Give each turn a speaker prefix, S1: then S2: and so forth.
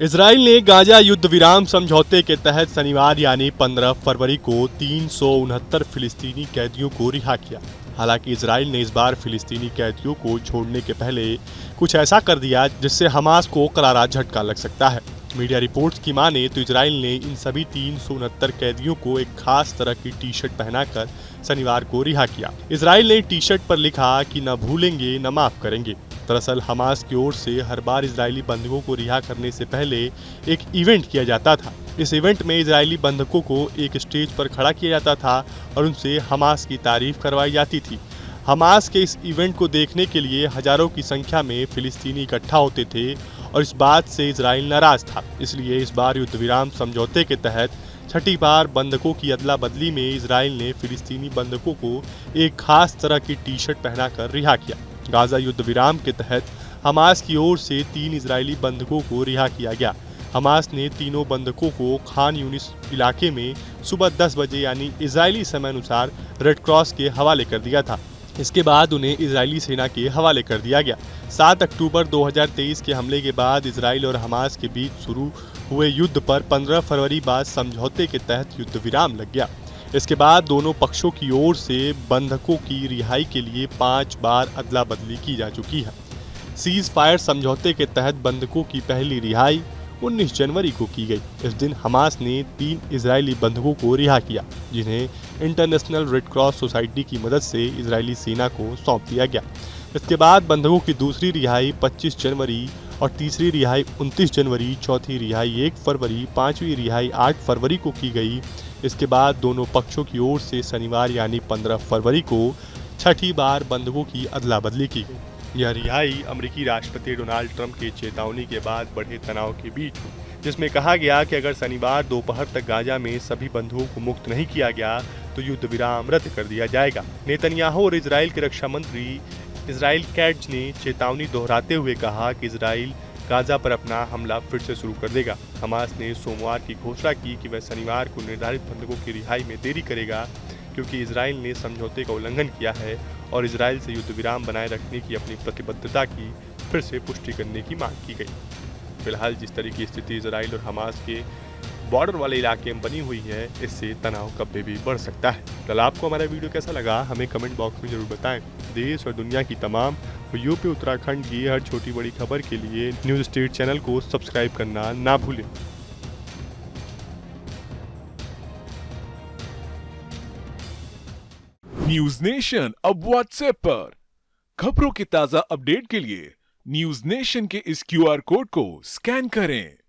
S1: Israel ने Gaza युद्ध विराम समझौते के तहत शनिवार यानी 15 फरवरी को 369 फिलिस्तीनी कैदियों को रिहा किया। हालांकि इजराइल ने इस बार फिलिस्तीनी कैदियों को छोड़ने के पहले कुछ ऐसा कर दिया जिससे हमास को करारा झटका लग सकता है। मीडिया रिपोर्ट्स की माने तो इजराइल ने इन सभी 369 कैदियों को एक खास तरह की टी शर्ट पहनाकर शनिवार को रिहा किया। इजराइल ने टी शर्ट पर लिखा कि न भूलेंगे न माफ करेंगे। दरअसल हमास की ओर से हर बार इजरायली बंधकों को रिहा करने से पहले एक इवेंट किया जाता था। इस इवेंट में इजरायली बंधकों को एक स्टेज पर खड़ा किया जाता था और उनसे हमास की तारीफ करवाई जाती थी। हमास के इस इवेंट को देखने के लिए हजारों की संख्या में फिलिस्तीनी इकट्ठा होते थे और इस बात से इजराइल नाराज था। इसलिए इस बार युद्ध विराम समझौते के तहत छठी बार बंधकों की अदला बदली में इजराइल ने फिलिस्तीनी बंधकों को एक खास तरह की टी शर्ट पहनाकर रिहा किया। गाजा युद्ध विराम के तहत हमास की ओर से 3 इजरायली बंधकों को रिहा किया गया। हमास ने तीनों बंधकों को खान यूनिस इलाके में सुबह 10 बजे यानी इजरायली समय अनुसार रेड क्रॉस के हवाले कर दिया था। इसके बाद उन्हें इजरायली सेना के हवाले कर दिया गया। 7 अक्टूबर 2023 के हमले के बाद इजराइल और हमास के बीच शुरू हुए युद्ध पर 15 फरवरी बाद समझौते के तहत युद्ध विराम लग गया। इसके बाद दोनों पक्षों की ओर से बंधकों की रिहाई के लिए 5 बार अदला बदली की जा चुकी है। सीज फायर समझौते के तहत बंधकों की पहली रिहाई 19 जनवरी को की गई। इस दिन हमास ने 3 इजरायली बंधकों को रिहा किया, जिन्हें इंटरनेशनल रेड क्रॉस सोसाइटी की मदद से इजरायली सेना को सौंप दिया गया। इसके बाद बंधकों की दूसरी रिहाई 25 जनवरी और तीसरी रिहाई 29 जनवरी, चौथी रिहाई 1 फरवरी, पांचवी रिहाई 8 फरवरी को की गई। इसके बाद दोनों पक्षों की ओर से शनिवार यानी 15 फरवरी को छठी बार बंधकों की अदला बदली की गई। यह रिहाई अमेरिकी राष्ट्रपति डोनाल्ड ट्रंप की चेतावनी के बाद बढ़े तनाव के बीच हुई, जिसमें कहा गया कि अगर शनिवार दोपहर तक गाजा में सभी बंधकों को मुक्त नहीं किया गया तो युद्ध विराम रद्द कर दिया जाएगा। नेतन्याहू और इजराइल के रक्षा मंत्री इजराइल कैट्ज ने चेतावनी दोहराते हुए कहा कि इजराइल गाजा पर अपना हमला फिर से शुरू कर देगा। हमास ने सोमवार की घोषणा की कि वह शनिवार को निर्धारित बंधकों की रिहाई में देरी करेगा, क्योंकि इजराइल ने समझौते का उल्लंघन किया है और इजराइल से युद्ध विराम बनाए रखने की अपनी प्रतिबद्धता की फिर से पुष्टि करने की मांग की गई। फिलहाल जिस तरह की स्थिति इजराइल और हमास के बॉर्डर वाले इलाके में बनी हुई है, इससे तनाव कभी भी बढ़ सकता है। कल आपको हमारा वीडियो कैसा लगा हमें कमेंट बॉक्स में जरूर बताएं। देश और दुनिया की तमाम यूपी उत्तराखंड की हर छोटी बड़ी खबर के लिए न्यूज़ स्टेट चैनल को सब्सक्राइब करना ना भूलें।
S2: न्यूज नेशन अब व्हाट्सएप पर खबरों के ताजा अपडेट के लिए न्यूज नेशन के इस QR कोड को स्कैन करें।